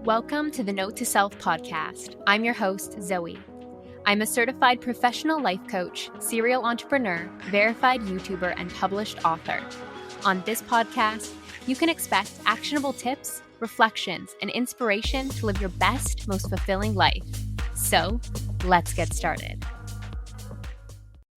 Welcome to the Note to Self podcast. I'm your host, Zoe. I'm a certified professional life coach, serial entrepreneur, verified YouTuber, and published author. On this podcast, you can expect actionable tips, reflections, and inspiration to live your best, most fulfilling life. So, let's get started.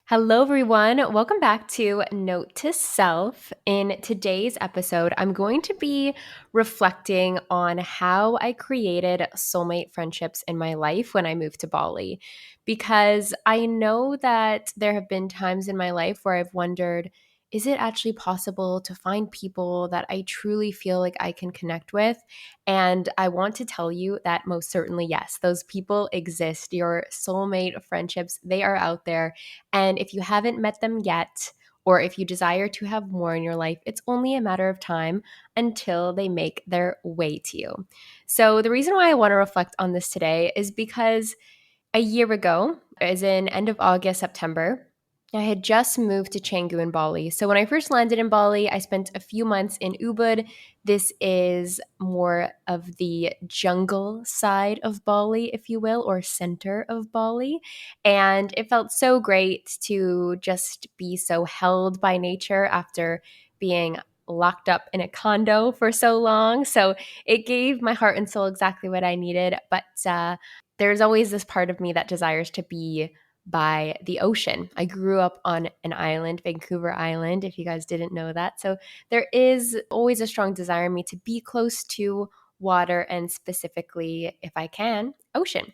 Hello, everyone. Welcome back to Note to Self. In today's episode, I'm going to be reflecting on how I created soulmate friendships in my life when I moved to Bali, because I know that there have been times in my life where I've wondered, is it actually possible to find people that I truly feel like I can connect with? And I want to tell you that most certainly, yes, those people exist. Your soulmate friendships, they are out there. And if you haven't met them yet, or if you desire to have more in your life, it's only a matter of time until they make their way to you. So, the reason why I want to reflect on this today is because a year ago, as in end of August, September, I had just moved to Canggu in Bali. So when I first landed in Bali, I spent a few months in Ubud. This is more of the jungle side of Bali, if you will, or center of Bali. And it felt so great to just be so held by nature after being locked up in a condo for so long. So it gave my heart and soul exactly what I needed. But there's always this part of me that desires to be by the ocean. I grew up on an island, Vancouver Island, if you guys didn't know that. So there is always a strong desire in me to be close to water and specifically, if I can, ocean.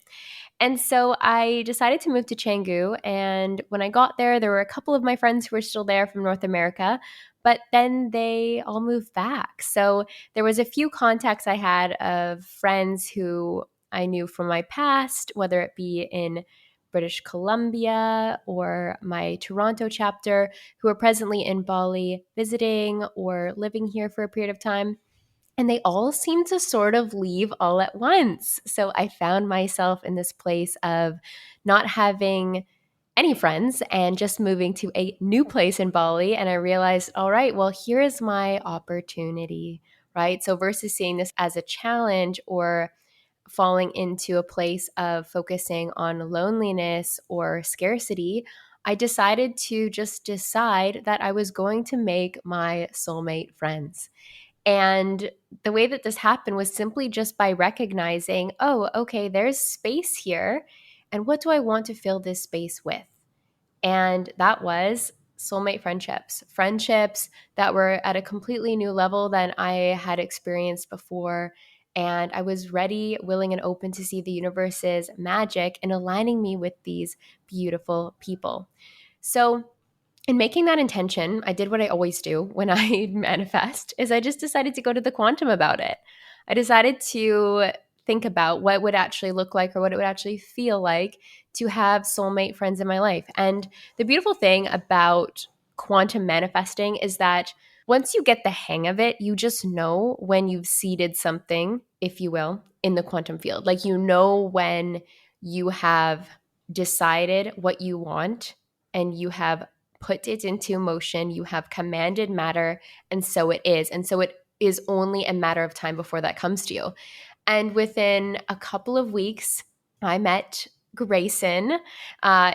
And so I decided to move to Canggu. And when I got there, there were a couple of my friends who were still there from North America, but then they all moved back. So there was a few contacts I had of friends who I knew from my past, whether it be in British Columbia or my Toronto chapter, who are presently in Bali visiting or living here for a period of time. And they all seem to sort of leave all at once. So I found myself in this place of not having any friends and just moving to a new place in Bali. And I realized, all right, well, here is my opportunity, right? So versus seeing this as a challenge or falling into a place of focusing on loneliness or scarcity, I decided to just decide that I was going to make my soulmate friends. And the way that this happened was simply just by recognizing, oh, okay, there's space here. And what do I want to fill this space with? And that was soulmate friendships, friendships that were at a completely new level than I had experienced before. And I was ready, willing, and open to see the universe's magic in aligning me with these beautiful people. So, in making that intention, I did what I always do when I manifest is I just decided to go to the quantum about it. I decided to think about what would actually look like or what it would actually feel like to have soulmate friends in my life. And the beautiful thing about quantum manifesting is that once you get the hang of it, you just know when you've seeded something, if you will, in the quantum field. Like you know when you have decided what you want and you have put it into motion, you have commanded matter, and so it is. And so it is only a matter of time before that comes to you. And within a couple of weeks, I met Grayson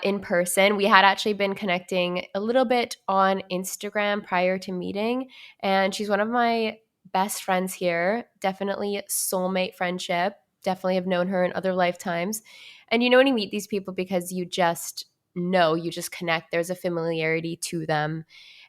in person. We had actually been connecting a little bit on Instagram prior to meeting, and she's one of my best friends here. Definitely soulmate friendship. Definitely have known her in other lifetimes. And you know when you meet these people because you just know, you just connect. There's a familiarity to them.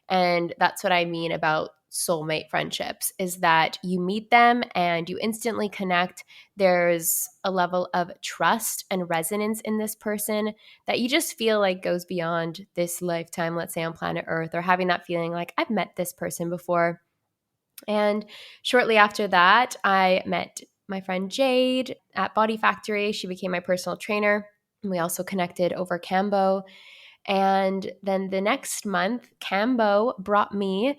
And that's what I mean about soulmate friendships is that you meet them and you instantly connect. There's a level of trust and resonance in this person that you just feel like goes beyond this lifetime, let's say on planet Earth, or having that feeling like I've met this person before. And shortly after that, I met my friend Jade at Body Factory. She became my personal trainer. We also connected over Cambo. And then the next month, Cambo brought me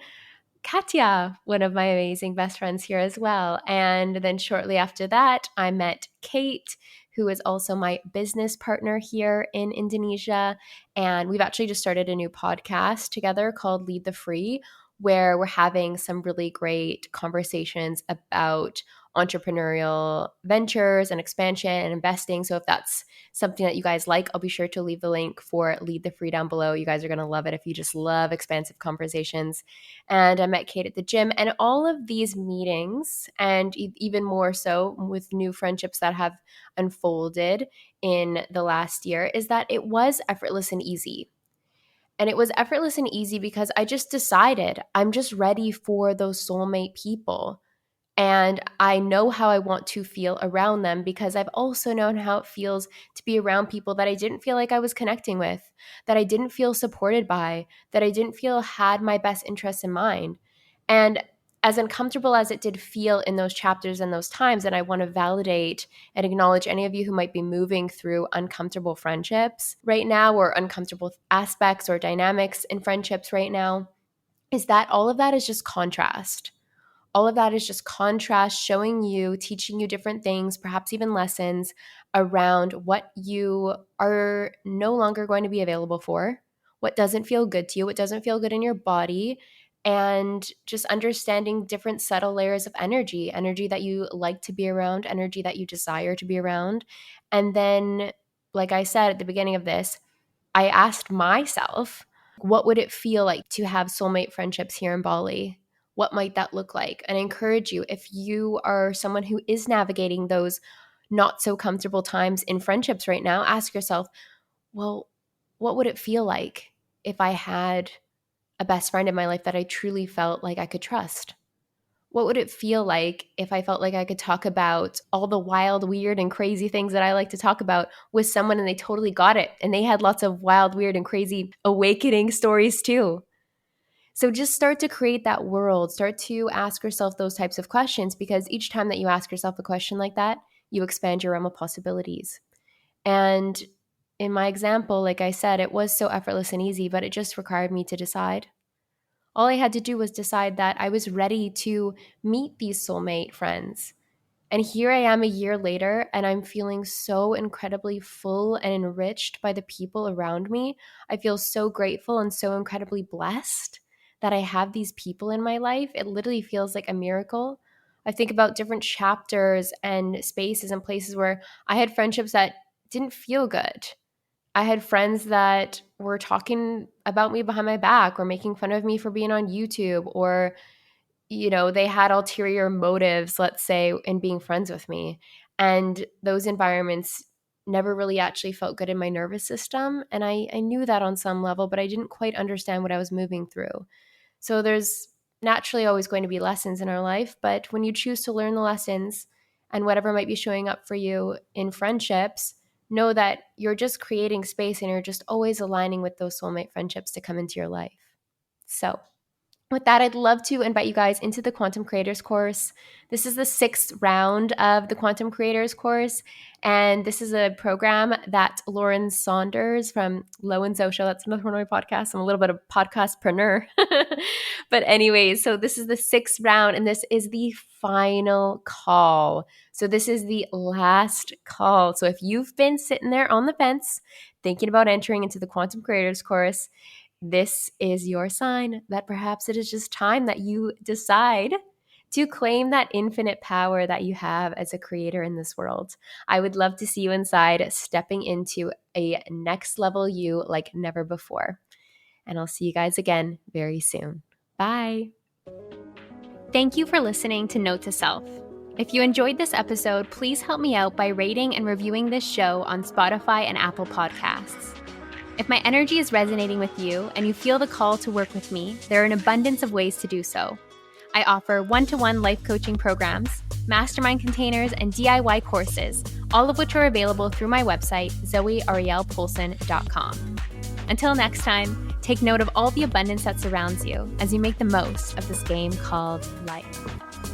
Katya, one of my amazing best friends here as well. And then shortly after that, I met Kate, who is also my business partner here in Indonesia. And we've actually just started a new podcast together called Lead the Free, where we're having some really great conversations about entrepreneurial ventures and expansion and investing. So if that's something that you guys like, I'll be sure to leave the link for Lead the Free down below. You guys are going to love it if you just love expansive conversations. And I met Kate at the gym, and all of these meetings, and even more so with new friendships that have unfolded in the last year, is that it was effortless and easy. And it was effortless and easy because I just decided I'm just ready for those soulmate people. And I know how I want to feel around them because I've also known how it feels to be around people that I didn't feel like I was connecting with, that I didn't feel supported by, that I didn't feel had my best interests in mind. And as uncomfortable as it did feel in those chapters and those times, and I want to validate and acknowledge any of you who might be moving through uncomfortable friendships right now, or uncomfortable aspects or dynamics in friendships right now, is that all of that is just contrast. All of that is just contrast, showing you, teaching you different things, perhaps even lessons around what you are no longer going to be available for, what doesn't feel good to you, what doesn't feel good in your body, and just understanding different subtle layers of energy that you like to be around, energy that you desire to be around. And then, like I said at the beginning of this, I asked myself, what would it feel like to have soulmate friendships here in Bali? What might that look like? And I encourage you, if you are someone who is navigating those not so comfortable times in friendships right now, ask yourself, well, what would it feel like if I had a best friend in my life that I truly felt like I could trust? What would it feel like if I felt like I could talk about all the wild, weird, and crazy things that I like to talk about with someone and they totally got it and they had lots of wild, weird, and crazy awakening stories too? So just start to create that world. Start to ask yourself those types of questions, because each time that you ask yourself a question like that, you expand your realm of possibilities. And in my example, like I said, it was so effortless and easy, but it just required me to decide. All I had to do was decide that I was ready to meet these soulmate friends. And here I am a year later, and I'm feeling so incredibly full and enriched by the people around me. I feel so grateful and so incredibly blessed that I have these people in my life. It literally feels like a miracle. I think about different chapters and spaces and places where I had friendships that didn't feel good. I had friends that were talking about me behind my back or making fun of me for being on YouTube, or they had ulterior motives, let's say, in being friends with me. And those environments never really actually felt good in my nervous system. And I knew that on some level, but I didn't quite understand what I was moving through. So there's naturally always going to be lessons in our life, but when you choose to learn the lessons and whatever might be showing up for you in friendships, know that you're just creating space and you're just always aligning with those soulmate friendships to come into your life. So with that, I'd love to invite you guys into the Quantum Creators course. This is the 6th round of the Quantum Creators course. And this is a program that Lauren Saunders from Low and Social, that's another one of my podcasts. I'm a little bit of podcastpreneur. But anyways, so this is the 6th round, and this is the final call. So this is the last call. So if you've been sitting there on the fence thinking about entering into the Quantum Creators course, this is your sign that perhaps it is just time that you decide to claim that infinite power that you have as a creator in this world. I would love to see you inside, stepping into a next level you like never before. And I'll see you guys again very soon. Bye. Thank you for listening to Note to Self. If you enjoyed this episode, please help me out by rating and reviewing this show on Spotify and Apple Podcasts. If my energy is resonating with you and you feel the call to work with me, there are an abundance of ways to do so. I offer one-to-one life coaching programs, mastermind containers, and DIY courses, all of which are available through my website, zoearielpoulsen.com. Until next time, take note of all the abundance that surrounds you as you make the most of this game called life.